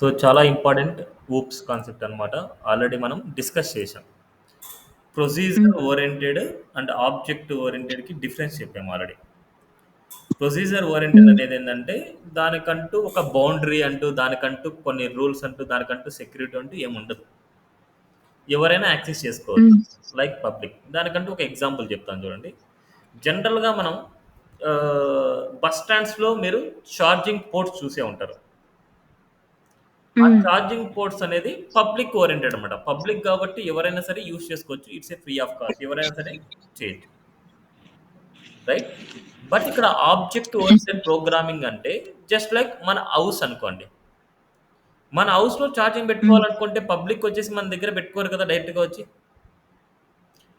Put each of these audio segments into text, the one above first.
So చాలా important oops concept అనమాట. Already మనం డిస్కస్ చేసాం. ప్రొసీజర్ హ్మ్. ఓరియంటెడ్ అండ్ ఆబ్జెక్ట్ ఓరియంటెడ్కి డిఫరెన్స్ చెప్పాము ఆల్రెడీ. ప్రొసీజర్ ఓరియంటెడ్ హ్మ్. అనేది ఏంటంటే దానికంటూ ఒక బౌండరీ అంటూ, దానికంటూ కొన్ని రూల్స్ అంటూ, దానికంటూ సెక్యూరిటీ అంటూ ఏముండదు. ఎవరైనా యాక్సెస్ చేసుకోవచ్చు. హ్మ్. Like public. దానికంటూ ఒక ఎగ్జాంపుల్ చెప్తాను చూడండి. జనరల్‌గా మనం బస్ స్టాండ్స్‌లో మీరు ఛార్జింగ్ పోర్ట్స్ చూసే ఉంటారు. ఆ హ్మ్. ఛార్జింగ్ పోర్ట్స్ అనేది పబ్లిక్ ఓరియెంటెడ్ అనమాట. పబ్లిక్ కాబట్టి ఎవరైనా సరే యూజ్ చేసుకోవచ్చు. It's a free of cost. ఎవరైనా సరే చేయొచ్చు. రైట్? బట్ ఇక్కడ ఆబ్జెక్ట్ యెస్. ఓరియెంటెడ్ ప్రోగ్రామింగ్ అంటే జస్ట్ లైక్ మన హౌస్ అనుకోండి. మన హౌస్‌లో ఛార్జింగ్ హ్మ్. పెట్టుకోవాలనుకుంటే పబ్లిక్ వచ్చేసి మన దగ్గర పెట్టుకోరు కదా! డైరెక్ట్‌గా వచ్చి.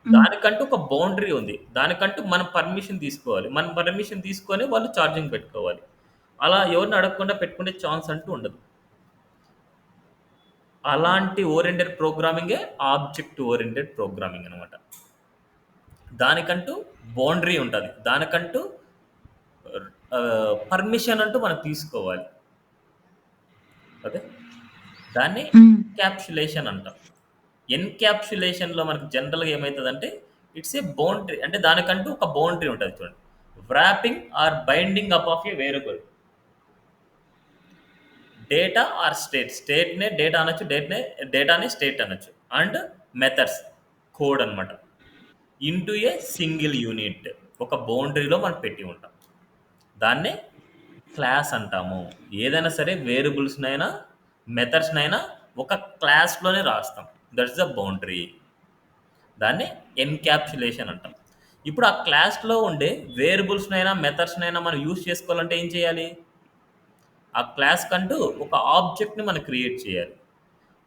హ్మ్. దానికంటూ ఒక బౌండరీ ఉంది. దానికంటూ మనం పర్మిషన్ తీసుకోవాలి. మనం పర్మిషన్ తీసుకొని వాళ్ళు ఛార్జింగ్ పెట్టుకోవాలి. అలా ఎవరిని అడగకుండా పెట్టుకునే ఛాన్స్ అంటూ ఉండదు. అలాంటి ఓరియెంటెడ్ ప్రోగ్రామింగే ఆబ్జెక్ట్ ఓరియెంటెడ్ ప్రోగ్రామింగ్ అనమాట. దానికంటూ బౌండరీ ఉంటది. దానికంటూ పర్మిషన్ అంటూ మనం తీసుకోవాలి. ఓకే. దాన్ని హ్మ్. ఎన్‌క్యాప్సులేషన్ అంటాం. ఎన్‌క్యాప్సులేషన్‌లో మనకు జనరల్‌గా ఏమైతదంటే ఇట్స్ ఏ బౌండరీ అంటే దానికంటూ ఒక బౌండరీ ఉంటది చూడండి. Wrapping or binding up of a variable. Data or state. స్టేట్‌నే డేటా అనొచ్చు. డేటాని స్టేట్ అనొచ్చు. అండ్ మెథడ్స్ కోడ్ అనమాట. Into a single unit. ఒక బౌండరీలో మనం పెట్టి ఉంటాం. దాన్నే క్లాస్ అంటాము. ఏదైనా సరే వేరియబుల్స్‌నైనా, మెథడ్స్‌నైనా ఒక క్లాస్‌లోనే రాస్తాం. That's the boundary. దాన్ని ఎన్‌క్యాప్సులేషన్ అంటాం. ఇప్పుడు ఆ క్లాస్‌లో ఉండే వేరియబుల్స్‌నైనా, మెథడ్స్‌నైనా మనం యూజ్ చేసుకోవాలంటే ఏం చేయాలి? ఆ క్లాస్ కంటూ ఒక ఆబ్జెక్ట్‌ని మనం క్రియేట్ చేయాలి.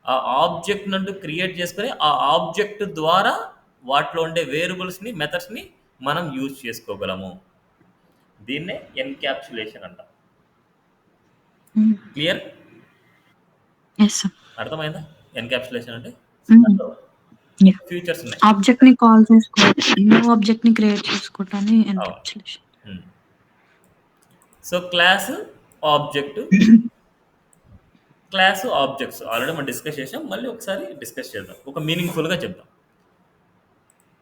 ఆ ఆబ్జెక్ట్ నంటూ క్రియేట్ చేసుకొని, ఆ ఆబ్జెక్ట్ ద్వారా వాటిలో ఉండే వేరియబుల్స్‌ని, మెథడ్స్‌ని మనం యూజ్ చేసుకోగలము. దీన్నే ఎన్‌క్యాప్సులేషన్ అంటాం. హ్మ్. క్లియర్? Yes sir. అర్థమైందా? ఎన్‌క్యాప్సులేషన్ అంటే? హ్మ్. దాంట్లో యాహ్! ఫీచర్స్ ఉన్నాయి. ఆబ్జెక్ట్‌ని కాల్ చేసుకోవడం. న్యూ ఆబ్జెక్ట్‌ని క్రియేట్ చేసుకోవటాన్ని అవును. ఎన్‌క్యాప్సులేషన్. హ్మ్. సో, క్లాసు, ఆబ్జెక్ట్స్ ఆల్రెడీ మనం డిస్కస్ చేసాం. మళ్ళీ ఒకసారి డిస్కస్ చేద్దాం. ఒక మీనింగ్‌ఫుల్‌గా చెప్దాం.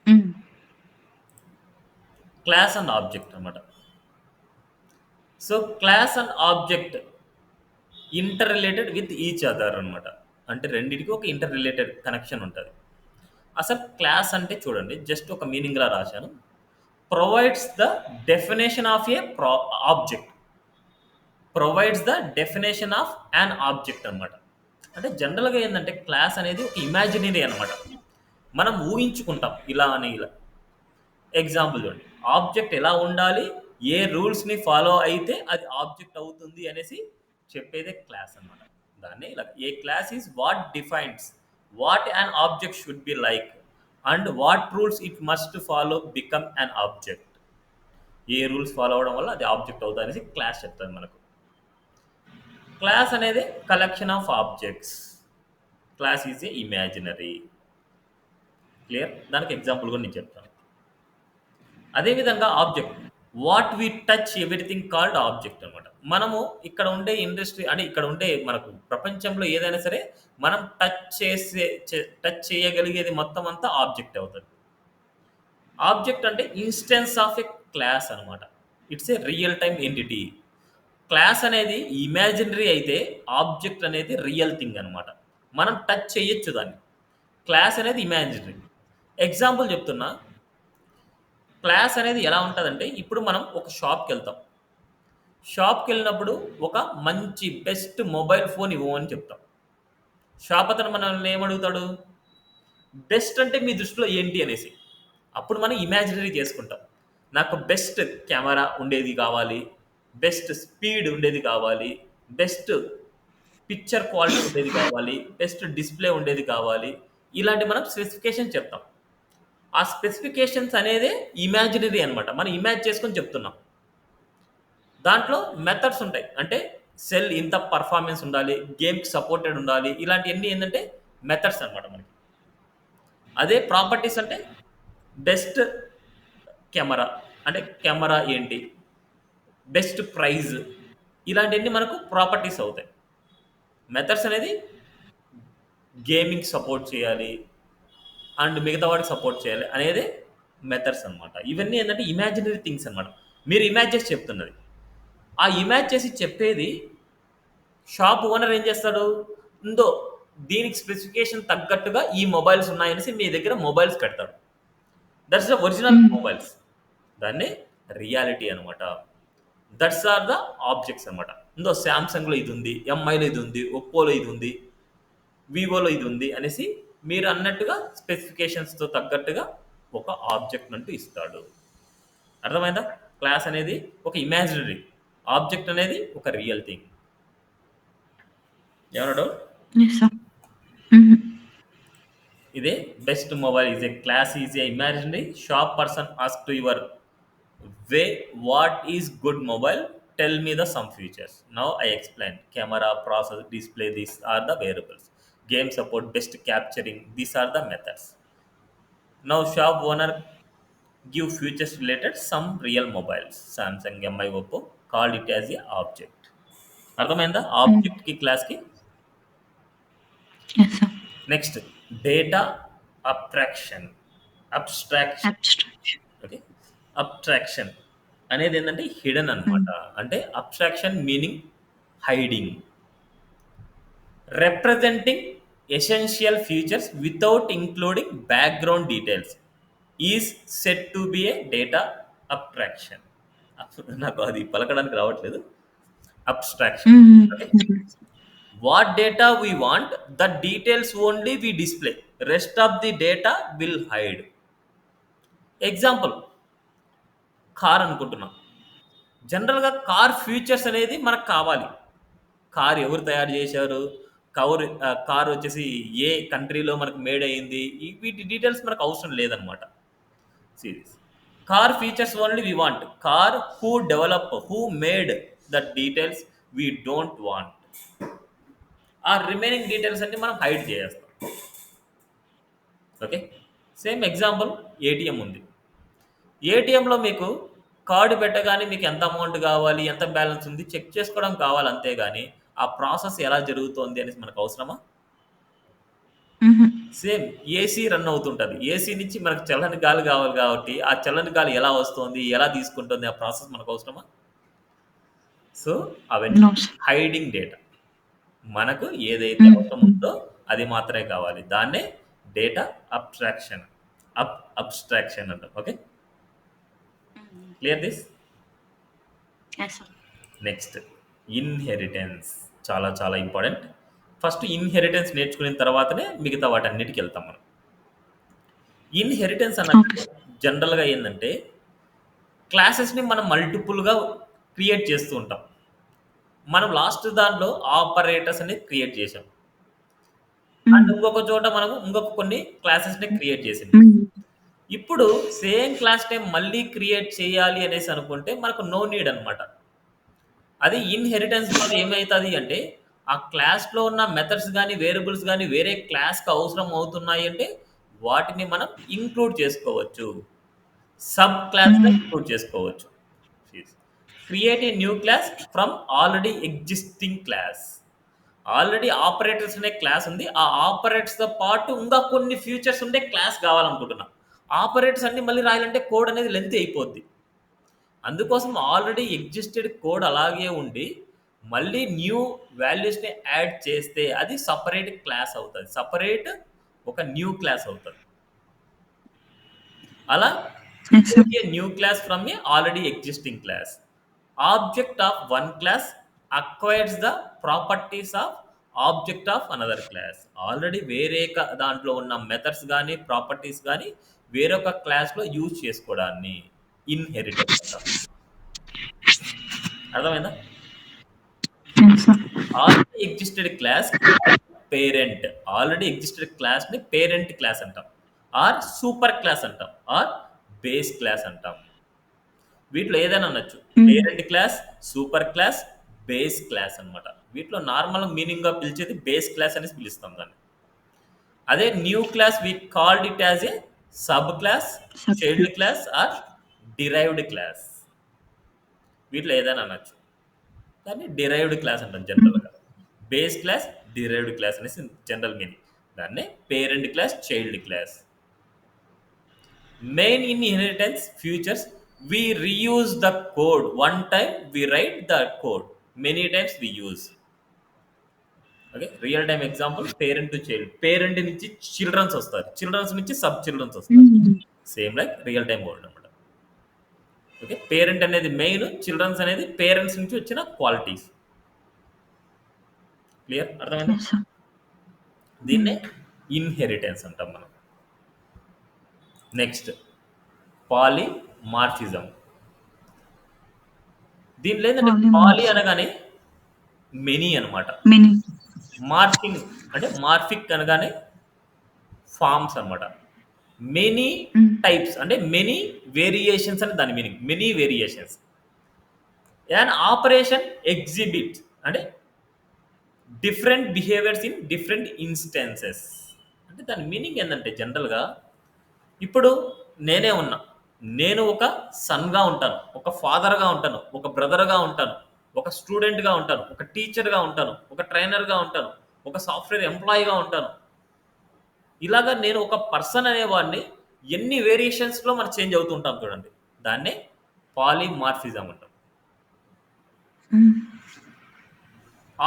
హ్మ్. క్లాస్ అండ్ ఆబ్జెక్ట్ అన్నమాట. So, class and object inter related with each other అనమాట. అంటే రెండిటికి ఒక ఇంటర్ రిలేటెడ్ కనెక్షన్ ఉంటది. అసలు క్లాస్ అంటే చూడండి జస్ట్ ఒక మీనింగ్‌లా రాశాను. Provides the definition of A object. Provides the definition of an object అనమాట. అంటే జనరల్‌గా ఏందంటే క్లాస్ అనేది ఒక ఇమాజినరీ అనమాట. మనం ఊహించుకుంటాం ఇలా అని ఇలా. ఎగ్జాంపుల్ చూడండి. ఆబ్జెక్ట్ ఎలా ఉండాలి? ఏ రూల్స్‌ని ఫాలో అయితే అది ఆబ్జెక్ట్ అవుతుంది అనేసి చెప్పేదే క్లాస్ అన్నమాట. దాన్నే ఇలా a class is what defines what an object should be like and what rules it must follow become an object. ఏ రూల్స్ ఫాలో అవ్వడం వల్ల అది ఆబ్జెక్ట్ అవుతుంది అనేసి క్లాస్ చెప్తుంది మనకు. క్లాస్ అనేది collection of objects. Class is a imaginary. Clear? దానికి ఎగ్జాంపుల్ కూడా నేను చెప్తాను. అదేవిధంగా object what we touch everything called object అనమాట. మనము ఇక్కడ ఉండే ఇండస్ట్రీ అంటే ఇక్కడ ఉండే మనకు ప్రపంచంలో ఏదైనా సరే మనం టచ్ చేయగలిగేది మొత్తం అంతా ఆబ్జెక్ట్ అవుతుంది. ఆబ్జెక్ట్ అంటే ఇన్స్టెన్స్ ఆఫ్ ఎ క్లాస్ అనమాట. It's a real time entity. Class అనేది ఇమాజినరీ అయితే ఆబ్జెక్ట్ అనేది రియల్ థింగ్ అనమాట. మనం టచ్ చేయొచ్చు దాన్ని. క్లాస్ అనేది ఇమాజినరీ. ఎగ్జాంపుల్ చెప్తున్నా. క్లాస్ అనేది ఎలా ఉంటదంటే, ఇప్పుడు మనం ఒక షాప్‌కెళ్తాం. షాప్‌కెళ్ళినప్పుడు ఒక మంచి బెస్ట్ మొబైల్ ఫోన్ ఇవ్వమని చెప్తాం. షాప్ అతను మనల్ని ఏమడుగుతాడు? బెస్ట్ అంటే మీ దృష్టిలో ఏంటి అనేసి. అప్పుడు మనం ఇమాజినరీ చేసుకుంటాం. నాకు బెస్ట్ కెమెరా ఉండేది కావాలి. బెస్ట్ స్పీడ్ ఉండేది కావాలి. బెస్ట్ పిక్చర్ క్వాలిటీ ఉండేది కావాలి. బెస్ట్ డిస్‌ప్లే ఉండేది కావాలి. ఇలాంటి మనం స్పెసిఫికేషన్ చెప్తాం. ఆ స్పెసిఫికేషన్స్ అనేదే ఇమాజినరీ అన్నమాట. మనం ఇమాజిన్ చేసుకొని చెప్తున్నాం. దాంట్లో మెథడ్స్ ఉంటాయి. అంటే సెల్ ఇంత పర్ఫార్మెన్స్ ఉండాలి, గేమ్‌కి సపోర్టెడ్ ఉండాలి. ఇలాంటియన్నీ ఏందంటే మెథడ్స్ అన్నమాట మనకి. అదే ప్రాపర్టీస్ అంటే బెస్ట్ కెమెరా. అంటే కెమెరా ఏంటి? బెస్ట్ ప్రైజ్ ఇలాంటియన్నీ మనకు ప్రాపర్టీస్ అవుతాయి. మెథడ్స్ అనేది గేమింగ్ సపోర్ట్ చేయాలి అండ్ మిగతా వాడికి సపోర్ట్ చేయాలి అనేది మెథడ్స్ అనమాట. ఇవన్నీ ఏంటంటే ఇమాజినరీ థింగ్స్ అనమాట. మీరు ఇమాజిన్ చేసి చెప్తున్నది. ఆ ఇమాజిన్ చేసి చెప్పేది షాప్ ఓనర్ ఏం చేస్తాడు? ఉందో దీనికి స్పెసిఫికేషన్ తగ్గట్టుగా ఈ మొబైల్స్ ఉన్నాయనేసి మీ దగ్గర మొబైల్స్ పెడతాడు. దట్స్ ద ఒరిజినల్ హ్మ్. మొబైల్స్. దాన్ని రియాలిటీ అనమాట. దట్స్ ఆర్ ద ఆబ్జెక్ట్స్ అనమాట. ఇందో సామ్సంగ్లో ఇది ఉంది, ఎంఐలో ఇది ఉంది, ఒప్పోలో ఇది ఉంది, వివోలో ఇది ఉంది అనేసి మీరు అన్నట్టుగా స్పెసిఫికేషన్స్తో తగ్గట్టుగా ఒక ఆబ్జెక్ట్ అంటూ ఇస్తాడు. అర్థమైందా? క్లాస్ అనేది ఒక ఇమాజినరీ, ఆబ్జెక్ట్ అనేది ఒక రియల్ థింగ్. ఏమన్నా డౌట్? Yes sir. హుహు. ఇదే best mobile is a class is a imaginary shop person ask to your way what is good mobile tell me the some features now I explain camera process display these are the variables game support best capturing these are the methods now shop owner give futures related some real mobiles Samsung Mi Oppo called it as a object. అర్థమైందా హ్మ్. ఆబ్జెక్ట్కి క్లాస్కి? Yes sir. Next data abstraction abstraction. Abstraction. Okay. Abstraction అనేది ఏంటంటే hidden హ్మ్. అనమాట. అంటే abstraction meaning hiding, representing essential features without including background details is said to be a data abstraction. నాకు అది పలకడానికి రావట్లేదు. అబ్స్ట్రాక్షన్. హ్మ్. ఓకే. పర్లేదు. What data we want the details only we display rest of the data will hide. Example car అనుకుంటున్నాం. జనరల్‌గా car features అనేది మనకు కావాలి. కార్ ఎవరు తయారు చేశారు? కార్ వచ్చేసి ఏ కంట్రీలో మనకు మేడ్ అయింది? వీటి డీటెయిల్స్ మనకు అవసరం లేదనమాట. Series. Car features only we want. Car who develop, who made the details we don't want. ఆ రిమైనింగ్ డీటెయిల్స్ అన్ని మనం హైడ్ చేసేస్తాం. ఓకే. సేమ్ ఎగ్జాంపుల్ ఏటీఎం ఉంది. ఏటీఎంలో మీకు కార్డు పెట్టగానే మీకు ఎంత అమౌంట్ కావాలి, ఎంత బ్యాలెన్స్ ఉంది చెక్ చేసుకోవడం కావాలి అంతే గాని, ఆ ప్రాసెస్ ఎలా జరుగుతోంది అనేసి మనకు అవసరమా? హుహు. సేమ్ ఏసీ రన్ అవుతుంటది. ఏసీ నుంచి మనకు చల్లని గాలి కావాలి కాబట్టి, ఆ చల్లని గాలి ఎలా వస్తోంది, ఎలా తీసుకుంటుంది ఆ ప్రాసెస్ మనకు అవసరమా? సో, అవన్నీ నో సార్. Hiding data. మనకు ఏదైతే హ్మ్. అవసరం హ్మ్. ఉందో అది మాత్రమే కావాలి. దాన్నే డేటా అబ్స్ట్రాక్షన్. అబ్స్ట్రాక్షన్ అంటాం. ఓకే. హ్మ్. Clear this? Yes sir. Next inheritance. చాలా చాలా ఇంపార్టెంట్. ఫస్ట్ ఇన్హెరిటెన్స్ నేర్చుకున్న తర్వాతనే మిగతా వాటన్నిటికి వెళ్తాం మనం. ఇన్హెరిటెన్స్ ఓకే అన్నది సార్. జనరల్‌గా ఏందంటే క్లాసెస్‌ని మనం మల్టిపుల్‌గా క్రియేట్ చేస్తూ ఉంటాం. మనం లాస్ట్ దాంట్లో ఆపరేటర్స్ అనేది క్రియేట్ చేసాం. అండ్ హ్మ్. ఇంకొక చోట మనము ఇంకొక కొన్ని క్లాసెస్‌ని క్రియేట్ చేసింది. హ్మ్. ఇప్పుడు సేమ్ క్లాస్ నేమ్ మళ్ళీ క్రియేట్ చేయాలి అనేసి అనుకుంటే మనకు నో నీడ్ అన్నమాట. అది ఇన్‌హెరిటెన్స్ ద్వారా ఏమైతది అంటే, ఆ క్లాస్‌లో ఉన్న మెథడ్స్ గాని, వేరియబుల్స్ గాని వేరే క్లాస్‌కి అవసరం అవుతున్నాయి అంటే, వాటిని మనం ఇంక్లూడ్ చేసుకోవచ్చు. సబ్ క్లాస్‌గా హ్మ్. ఇంక్లూడ్ చేసుకోవచ్చు. Create a new class from already existing class. Already operators అనే క్లాస్ ఉంది. ఆ ఆపరేటర్స్‌తో పాటు ఇంకా కొన్ని ఫీచర్స్ ఉండే క్లాస్ కావాలనుకుంటున్నా. ఆపరేటర్స్ అన్నీ మళ్ళీ రాయాలంటే కోడ్ అనేది లెంగ్తీ అయిపోద్ది. అందుకోసం ఆల్రెడీ ఎగ్జిస్టెడ్ కోడ్ అలాగే ఉండి, మళ్ళీ న్యూ వాల్యూస్‌ని యాడ్ చేస్తే అది సెపరేట్ క్లాస్ అవుతది. సెపరేట్ ఒక న్యూ క్లాస్ అవుతది. అలా yes sir. Create a new class from A already existing class. Object of one class acquires the properties of object of another class. Already వేరే దాంట్లో ఉన్న మెథడ్స్ గాని, ప్రాపర్టీస్ గాని వేరొక క్లాస్‌లో యూజ్ చేసుకోవడాన్ని ఇన్‌హెరిటెన్స్ అంటాం. అర్థమైందా? Yes sir. Already existed class parent. Already existed క్లాస్‌ని పేరెంట్ క్లాస్ అంటాం. ఆర్ సూపర్ క్లాస్ అంటాం. ఆర్ బేస్ క్లాస్ అంటాం. వీటిలో ఏదైనా అనొచ్చు. హ్మ్. Parent class, super class, base class అన్నమాట. వీటిలో నార్మల్ మీనింగ్‌గా పిలిచేది బేస్ క్లాస్ అనేసి పిలుస్తాం దాన్ని. అదే new class we called it as a sub class, sub child class. Class or derived class. వీటిలో ఏదైనా అనొచ్చు. దాన్ని డిరైవ్డ్ క్లాస్ అంటాం హ్మ్. జనరల్‌గా. బేస్ క్లాస్, డిరైవ్డ్ క్లాస్ అనేసి జనరల్ మీనింగ్. దాన్నే parent class, child class. Main inheritance features, we reuse the code. One time we write the code, many times we use. Okay, real time example, parent to child. Parent నుంచి children's వస్తారు, children's నుంచి sub children's వస్తారు. Same like real time word అనమాట. Okay, parent అనేది main, children's అనేది parents నుంచి వచ్చిన qualities. Clear, అర్థమైందా? Yes, sir. దీన్నే ఇన్హెరిటెన్స్ అంటాం మనం. Next polymorphism. దీంట్లో ఏంటంటే పాలి Polymorph. అనగానే మెనీ అనమాట. Many. మార్ఫింగ్ అంటే మార్ఫిక్ అనగానే ఫార్మ్స్ అనమాట. Many Mm. టైప్స్ అంటే మెనీ వేరియేషన్స్ అని దాని meaning. Many variations. And operation exhibit అంటే different behaviours in different instances. అంటే దాని మీనింగ్ ఏంటంటే జనరల్గా ఇప్పుడు నేనే ఉన్నా, నేను ఒక సన్గా ఉంటాను, ఒక ఫాదర్గా ఉంటాను, ఒక బ్రదర్గా ఉంటాను, ఒక స్టూడెంట్గా ఉంటాను, ఒక టీచర్గా ఉంటాను, ఒక ట్రైనర్గా ఉంటాను, ఒక సాఫ్ట్వేర్ ఎంప్లాయీగా ఉంటాను. ఇలాగా నేను ఒక పర్సన్ అనేవాడిని ఎన్ని వేరియేషన్స్లో మనం చేంజ్ అవుతూ ఉంటాం చూడండి. దాన్నే పాలిమార్ఫిజం అంటాం. Mm.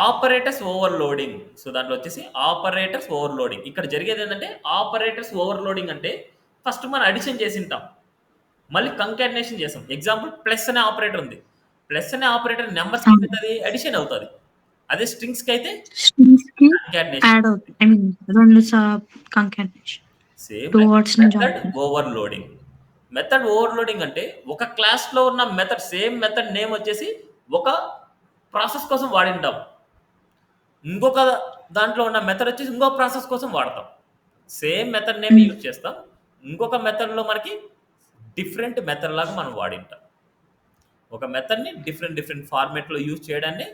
Operators overloading. సో దాంట్లో వచ్చేసి ఆపరేటర్స్ ఓవర్లోడింగ్. ఇక్కడ జరిగేది ఏంటంటే ఆపరేటర్స్ ఓవర్లోడింగ్ అంటే ఫస్ట్ మనం అడిషన్ చేసి ఉంటాం, మళ్ళీ కంకాటినేషన్ చేసాం. ఎగ్జాంపుల్ ప్లస్ అనే ఆపరేటర్ ఉంది. ప్లస్ అనే ఆపరేటర్ నెంబర్స్కి ఏమవుతుంది, అడిషన్ అవుతుంది. అదే స్ట్రింగ్స్కి అయితే Strings కి కంకాటినేషన్. యాడ్ అవుతుంది. I mean, రెండు concatenation. Same Two like words ని method join. Overloading. Method overloading అంటే ఒక క్లాస్లో ఉన్న మెథడ్, సేమ్ మెథడ్ నేమ్ వచ్చేసి ఒక ప్రాసెస్ కోసం వాడింటాం, ఇంకొక దాంట్లో ఉన్న మెథడ్ వచ్చేసి ఇంకో ప్రాసెస్ కోసం వాడతాం. సేమ్ మెథడ్ నేమ్ యూజ్ చేస్తాం, ఇంకొక మెథడ్లో మనకి డిఫరెంట్ మెథడ్ లాగా మనం వాడింటాం. ఒక మెథడ్ని డిఫరెంట్ డిఫరెంట్ ఫార్మేట్లో యూజ్ చేయడాన్ని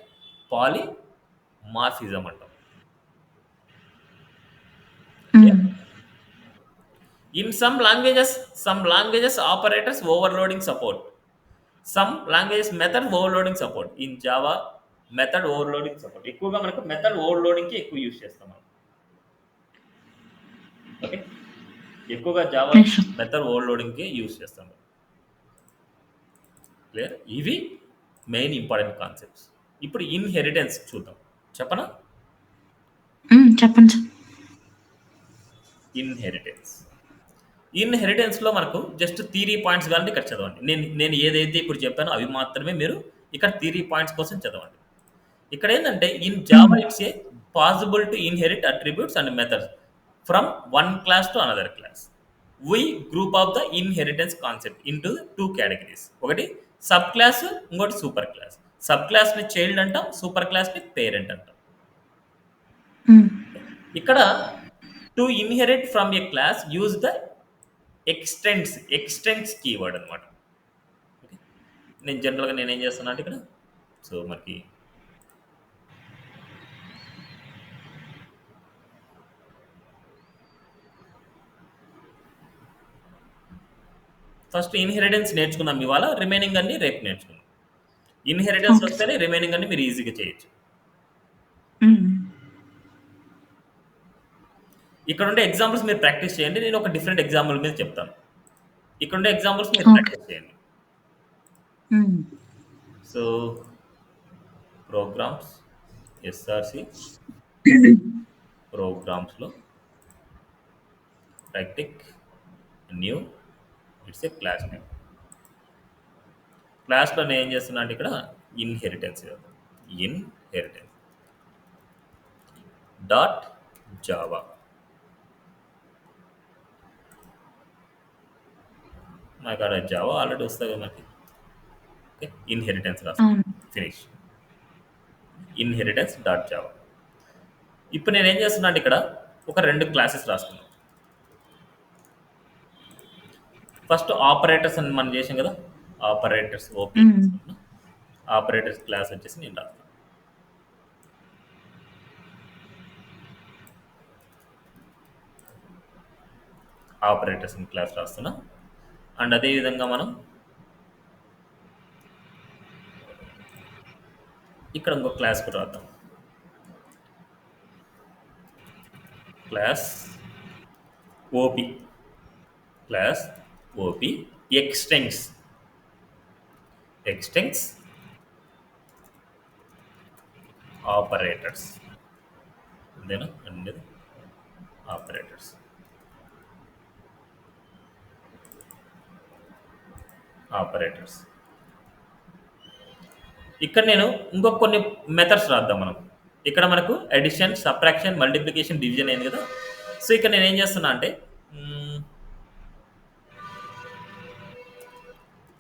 పాలిమార్ఫిజం అంటాం. In some languages operators overloading support. Some languages method overloading support. In Java method overloading support. ఎక్కువగా మనకు మెథడ్ ఓవర్లోడింగ్ కి ఎక్కువ యూజ్ చేస్తాం మనం. ఓకే, ఎక్కువగా Java Yes, sir. Method overloading కి యూజ్ చేస్తాం. క్లియర్, ఇవి మెయిన్ ఇంపార్టెంట్ కాన్సెప్ట్స్. ఇప్పుడు ఇన్హెరిటెన్స్ చూద్దాం. చెప్పనా? చెప్పండి సార్. ఇన్హెరిటెన్స్లో మనకు జస్ట్ థియరీ పాయింట్స్ కానీ ఇక్కడ చదవండి. నేను ఏదైతే ఇప్పుడు చెప్పానో అవి మాత్రమే మీరు ఇక్కడ థియరీ పాయింట్స్ కోసం చదవండి. ఇక్కడ ఏంటంటే in Java it's a possible to inherit attributes and methods from one class to another class. We group of the inheritance concept in to 2 categories. ఒకటి సబ్ క్లాస్, ఇంకోటి సూపర్ క్లాస్. సబ్ క్లాస్ని child అంటాం, super క్లాస్ని parent అంటాం. ఇక్కడ to inherit from a class use the extends keyword అనమాట. Okay, నేను జనరల్గా నేనేం చేస్తున్నా అంటే ఇక్కడ సో మనకి ఫస్ట్ ఇన్హెరిటెన్స్ నేర్చుకుందాం ఇవాళ, రిమైనింగ్ అన్ని రేపు నేర్చుకుందాం. Inheritance Okay. వస్తేనే రిమైనింగ్ అన్ని మీరు ఈజీగా చేయొచ్చు. ఇక్కడ ఉండే ఎగ్జాంపుల్స్ మీరు ప్రాక్టీస్ చేయండి, నేను ఒక డిఫరెంట్ ఎగ్జాంపుల్ మీద చెప్తాను. ఇక్కడ ఉండే ఎగ్జాంపుల్స్ మీరు Okay. ప్రాక్టీస్ చేయండి. సో ప్రోగ్రామ్స్, ఎస్ఆర్సి ప్రోగ్రామ్స్లో ప్రాక్టిక్ new it's a class name. క్లాస్లో నేను ఏం చేస్తున్నా అంటే ఇక్కడ ఇన్హెరిటెన్స్ డాట్ జావా. నాకు అక్కడ జావా ఆల్రెడీ వస్తుంది కదా మనకి. ఓకే, ఇన్హెరిటెన్స్ రాస్తాను, ఫినిష్. Inheritance dot Java. ఇప్పుడు నేను ఏం చేస్తున్నా అంటే ఇక్కడ ఒక 2 క్లాసెస్ రాస్తున్నాను. ఫస్ట్ ఆపరేటర్స్ అని మనం చేసాం కదా, ఆపరేటర్స్ ఓకే. ఆపరేటర్స్ క్లాస్ వచ్చేసి నేను రాస్తాను. ఆపరేటర్స్ క్లాస్ రాస్తున్నా. అండ్ అదేవిధంగా మనం ఇక్కడ ఇంకో క్లాస్ కూడా రాద్దాం. Class OP class OP extends operators అంతేనా అండి ఆపరేటర్స్ ఇక్కడ నేను ఇంకొక కొన్ని మెథడ్స్ రాద్దాం మనం ఇక్కడ మనకు అడిషన్ సబ్ట్రాక్షన్ మల్టిప్లికేషన్ డివిజన్ అయింది కదా సో ఇక్కడ నేను ఏం చేస్తున్నా అంటే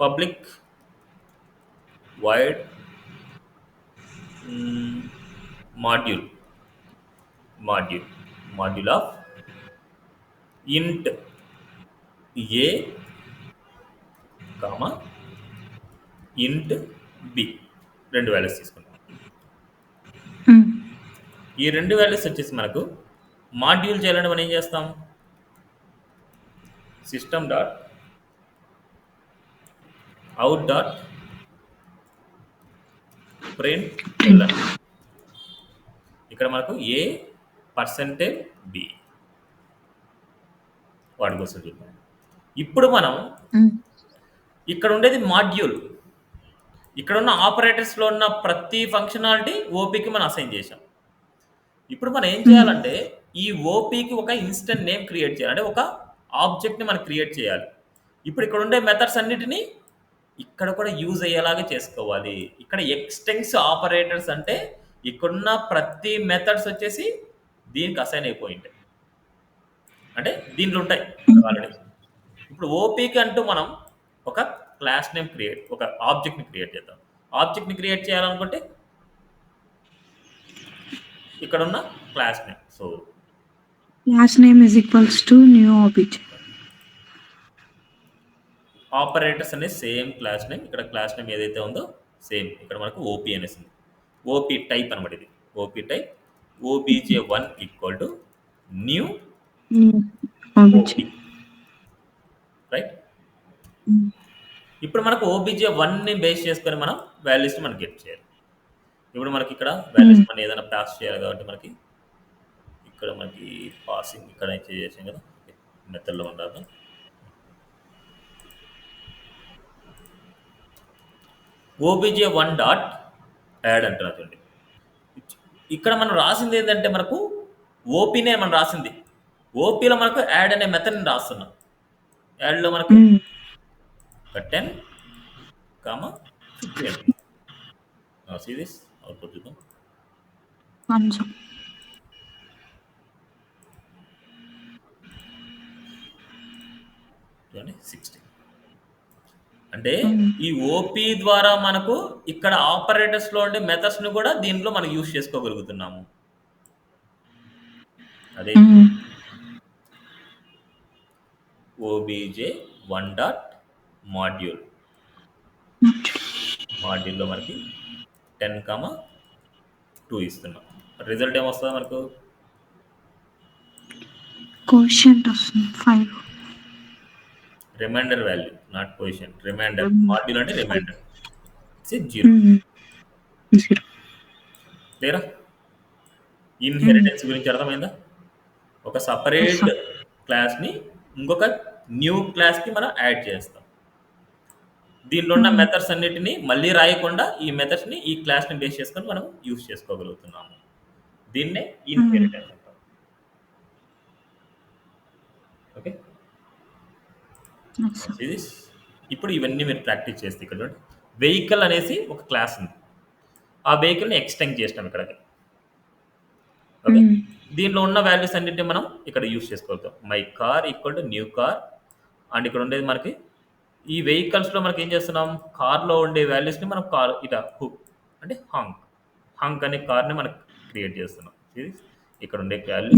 పబ్లిక్ వైడ్ మాడ్యూల్ ఆఫ్ ఇంట్ ఏ కామా ఇంట్ బి రెండు వాల్యూస్ తీసుకుంటాం ఈ రెండు వాల్యూస్ వచ్చేసి మనకు మాడ్యూల్ చేయాలంటే మనం ఏం చేస్తాం system dot out dot print ఇక్కడ మనకు ఏ పర్సెంటేజ్ బి వాటి కోసం చూద్దాం ఇప్పుడు మనం ఇక్కడ ఉండేది మాడ్యూల్ ఇక్కడ ఉన్న ఆపరేటర్స్లో ఉన్న ప్రతి ఫంక్షనాలిటీ ఓపీకి మనం అసైన్ చేసాం ఇప్పుడు మనం ఏం చేయాలంటే ఈ ఓపీకి ఒక ఇన్స్టెంట్ నేమ్ క్రియేట్ చేయాలి అంటే ఒక ఆబ్జెక్ట్ని మనం క్రియేట్ చేయాలి ఇప్పుడు ఇక్కడ ఉండే మెథడ్స్ అన్నిటినీ ఇక్కడ కూడా యూజ్ అయ్యేలాగా చేసుకోవాలి ఇక్కడ ఎక్స్టెన్స్ ఆపరేటర్స్ అంటే ఇక్కడున్న ప్రతి మెథడ్స్ వచ్చేసి దీనికి అసైన్ అయిపోయింటాయి అంటే దీంట్లో ఉంటాయి ఆల్రెడీ ఇప్పుడు ఓపీకి అంటూ మనం ఒక క్లాస్ నేమ్ ఒక ఆబ్జెక్ట్ని క్రియేట్ చేద్దాం ఆబ్జెక్ట్ని క్రియేట్ చేయాలనుకుంటే ఇక్కడ ఉన్న class name so class name is equals to new object. Operators అనే సేమ్ క్లాస్ నేమ్ ఇక్కడ క్లాస్ నేమ్ ఏదైతే ఉందో సేమ్ ఇక్కడ మనకు ఓపీ అనేసి ఉంది ఓపీ టైప్ అనమాట ఇది OP type obj1 equal to new Object. Right ఇప్పుడు మనకు obj1ని బేస్ చేసుకొని మనం వాల్యూస్ని మనం గెట్ చేయాలి ఇప్పుడు మనకి ఇక్కడ వాల్యూస్ మనం ఏదైనా పాస్ చేయాలి కాబట్టి మనకి ఇక్కడ మనకి పాసింగ్ ఇక్కడ చేసాం కదా మెథడ్లో ఉండాలి obj1 డాట్ యాడ్ అంటున్నా చూడండి ఇక్కడ మనం రాసింది ఏంటంటే మనకు ఓపీనే మనం రాసింది ఓపీలో మనకు యాడ్ అనే మెథడ్ని రాస్తున్నాం యాడ్లో మనకు 10 కామా 15 see this output చూద్దాం Console. చూడండి 16 అంటే ఈ ఓపీ ద్వారా మనకు ఇక్కడ ఆపరేటర్స్లో ఉండే మెథడ్స్ని కూడా దీంట్లో మనం యూజ్ చేసుకోగలుగుతున్నాము అదే obj1 డాట్ మాడ్యూల్లో మనకి 10 కామా 2 ఇస్తున్నాం రిజల్ట్ ఏమొస్తుంది మనకు Quotient వస్తుంది 5. Remainder value not position remainder module అంటే రిమైండర్ 0 క్లియరా ఇన్హెరిటెన్స్ గురించి అర్థమైందా ఒక సపరేట్ క్లాస్ని ఇంకొక న్యూ క్లాస్కి మనం యాడ్ చేస్తాం దీనిలో ఉన్న మెథడ్స్ అన్నిటిని మళ్ళీ రాయకుండా ఈ మెథడ్స్ని ఈ క్లాస్ని బేస్ చేసుకొని మనం యూజ్ చేసుకోగలుగుతున్నాము దీన్నే ఇన్హెరిటెన్స్ అంటాం ఓకే ఇది ఇప్పుడు ఇవన్నీ మీరు ప్రాక్టీస్ చేస్తే ఇక్కడ చూడండి వెహికల్ అనేసి ఒక క్లాస్ ఉంది ఆ వెహికల్ని ఎక్స్టెండ్ చేసినాం ఇక్కడికి ఓకే దీనిలో ఉన్న వాల్యూస్ అన్నింటినీ మనం ఇక్కడ యూజ్ చేసుకోగలుగుతాం my car equal to new car and ఇక్కడ ఉండేది మనకి ఈ వెహికల్స్లో మనకి ఏం చేస్తున్నాం కార్లో ఉండే వాల్యూస్ని మనం కార్ ఇట హుక్ అంటే హంక్ అనే కార్ని మనం క్రియేట్ చేస్తున్నాం ఇది ఇక్కడ ఉండే వాల్యూ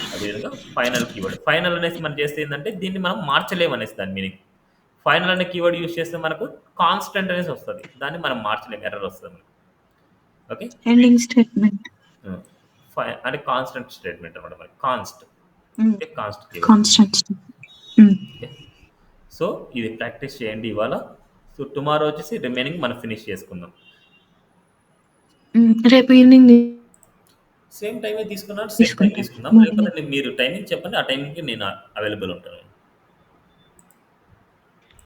అదేవిధంగా ఫైనల్ కీవర్డ్ ఫైనల్ అనేసి మనం చేస్తే ఏంటంటే దీన్ని మనం మార్చలేము అనేసి దాని మీనింగ్ ఫైనల్ అనే కీవర్డ్ యూజ్ చేస్తే మనకు కాన్స్టెంట్ అనేసి వస్తుంది దాన్ని మనం మార్చలేము ఎర్రర్ వస్తుంది మనకు ఓకే ఎండింగ్ స్టేట్మెంట్ అంటే కాన్స్టెంట్ స్టేట్మెంట్ అనమాట మనకి కాన్స్టెంట్ సో ఇది ప్రాక్టీస్ చేయండి ఇవాళ సో టుమారో వచ్చేసి రిమైనింగ్ మనం ఫినిష్ చేసుకుందాం రేపు ఈవినింగ్ సేమ్ టైమే తీసుకున్నాను. సేమ్ టైమ్ తీసుకుంటాం. తీసుకుందాం. మార్నింగే. లేకపోతే మీరు టైమింగ్ చెప్పండి. ఆ టైంకి నేను అవైలబుల్ ఉంటాను.